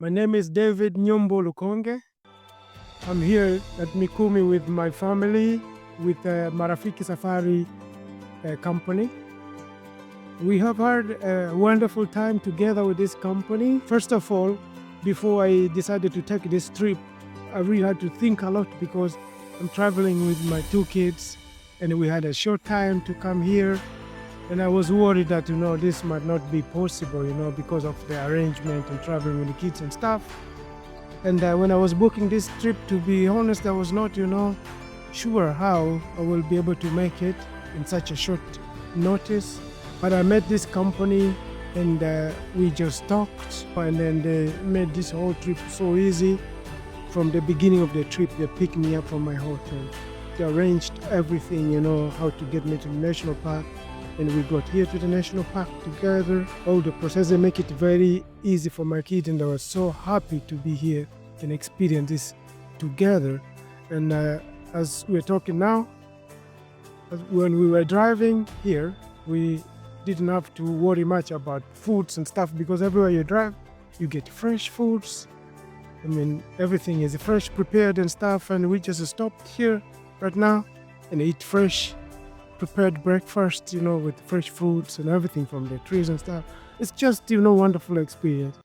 My name is David Nyombo Lukonge. I'm here at Mikumi with my family, with Marafiki Safari company. We have had a wonderful time together with this company. First of all, before I decided to take this trip, I really had to think a lot because I'm traveling with my two kids and we had a short time to come here. And I was worried that, this might not be possible, because of the arrangement and traveling with the kids and stuff. And when I was booking this trip, to be honest, I was not, sure how I will be able to make it in such a short notice. But I met this company and we just talked, and then they made this whole trip so easy. From the beginning of the trip, they picked me up from my hotel. They arranged everything, how to get me to the national park. And we got here to the national park together. All the process, they make it very easy for my kids, and I was so happy to be here and experience this together. And as we're talking now, when we were driving here, we didn't have to worry much about foods and stuff because everywhere you drive, you get fresh foods. I mean, everything is fresh prepared and stuff, and we just stopped here right now and eat fresh prepared breakfast, with fresh fruits and everything from the trees and stuff. It's just, wonderful experience.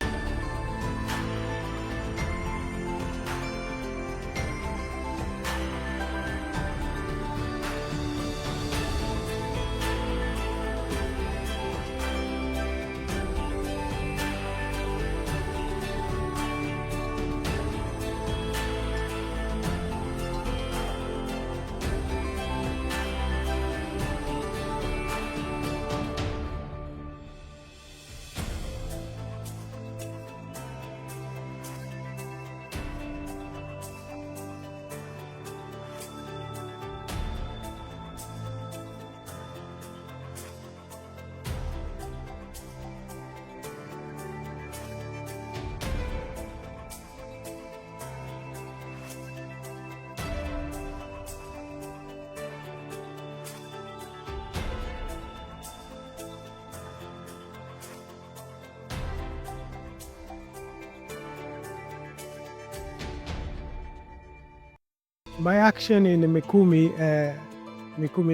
My action in the Mikumi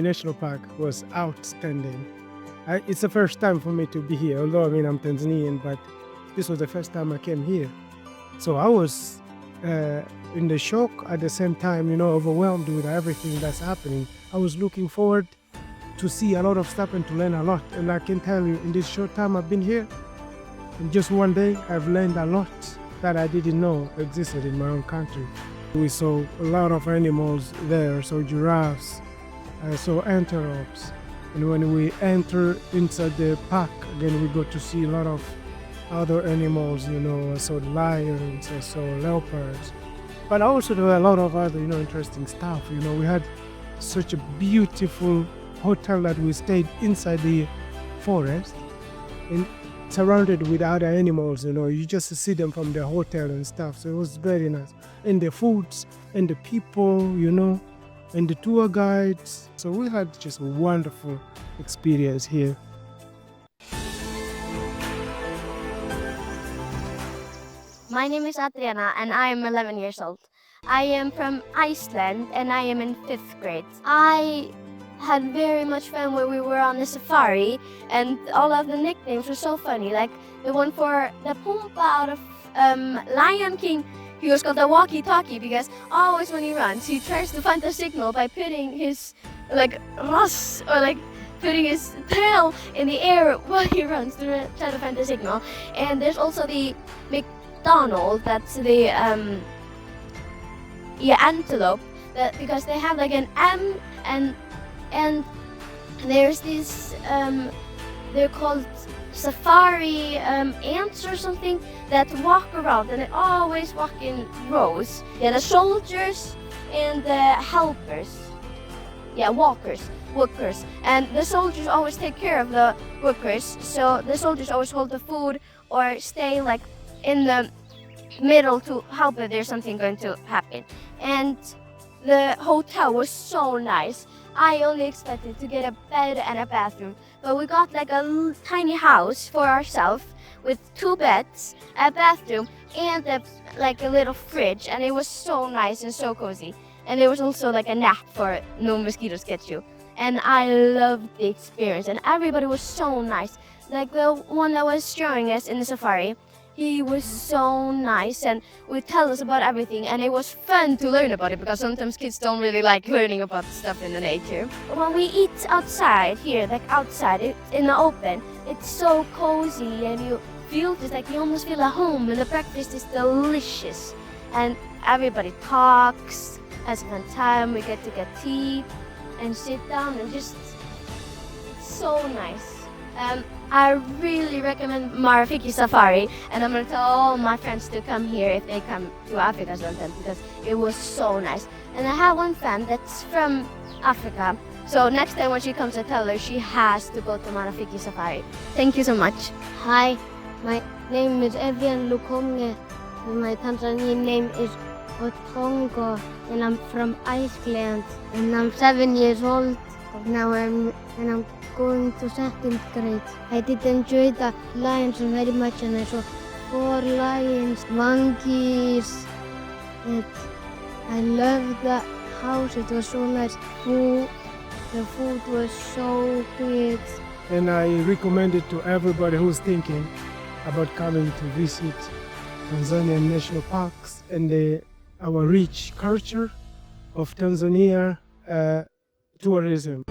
National Park was outstanding. It's the first time for me to be here, although I'm Tanzanian, but this was the first time I came here. So I was in the shock at the same time, overwhelmed with everything that's happening. I was looking forward to see a lot of stuff and to learn a lot. And I can tell you, in this short time I've been here, in just one day, I've learned a lot that I didn't know existed in my own country. We saw a lot of animals there, so giraffes, so antelopes. And when we enter inside the park, again, we got to see a lot of other animals, I saw lions, I saw leopards. But also there were a lot of other, interesting stuff. We had such a beautiful hotel that we stayed inside the forest and surrounded with other animals, you just see them from the hotel and stuff. So it was very nice. And the foods and the people, and the tour guides. So we had just a wonderful experience here. My name is Adriana and I am 11 years old. I am from Iceland and I am in 5th grade. I had very much fun when we were on the safari, and all of the nicknames were so funny. Like the one for the Pumbaa out of Lion King, he was called the walkie-talkie because always when he runs, he tries to find the signal by putting his ras or putting his tail in the air while he runs to try to find the signal. And there's also the McDonald, that's the antelope, because they have an M and there's this they're called safari ants or something that walk around, and they always walk in rows. The soldiers and the helpers, workers, and the soldiers always take care of the workers. So the soldiers always hold the food or stay in the middle to help if there's something going to happen. And the hotel was so nice. I only expected to get a bed and a bathroom, but we got a tiny house for ourselves with 2 beds, a bathroom, and like a little fridge, and it was so nice and so cozy. And there was also like a net for no mosquitoes get you. And I loved the experience, and everybody was so nice. Like the one that was showing us in the safari, he was so nice and would tell us about everything, and it was fun to learn about it because sometimes kids don't really like learning about stuff in the nature. When we eat outside here, like outside in the open, it's so cozy and you feel just like you almost feel at home, and the breakfast is delicious. And everybody talks, has a fun time, we get to get tea and sit down and just, it's so nice. I really recommend Marafiki Safari, and I'm gonna tell all my friends to come here if they come to Africa sometime because it was so nice. And I have one friend that's from Africa, so next time when she comes, I tell her she has to go to Marafiki Safari. Thank you so much. Hi, my name is Evian Lukonge, and my Tanzanian name is Otongo, and I'm from Iceland, and I'm 7 years old now, and I'm going to 2nd grade. I did enjoy the lions very much, and I saw 4 lions, monkeys, and I loved the house. It was so nice. The food was so good. And I recommend it to everybody who's thinking about coming to visit Tanzanian national parks and our rich culture of Tanzania tourism.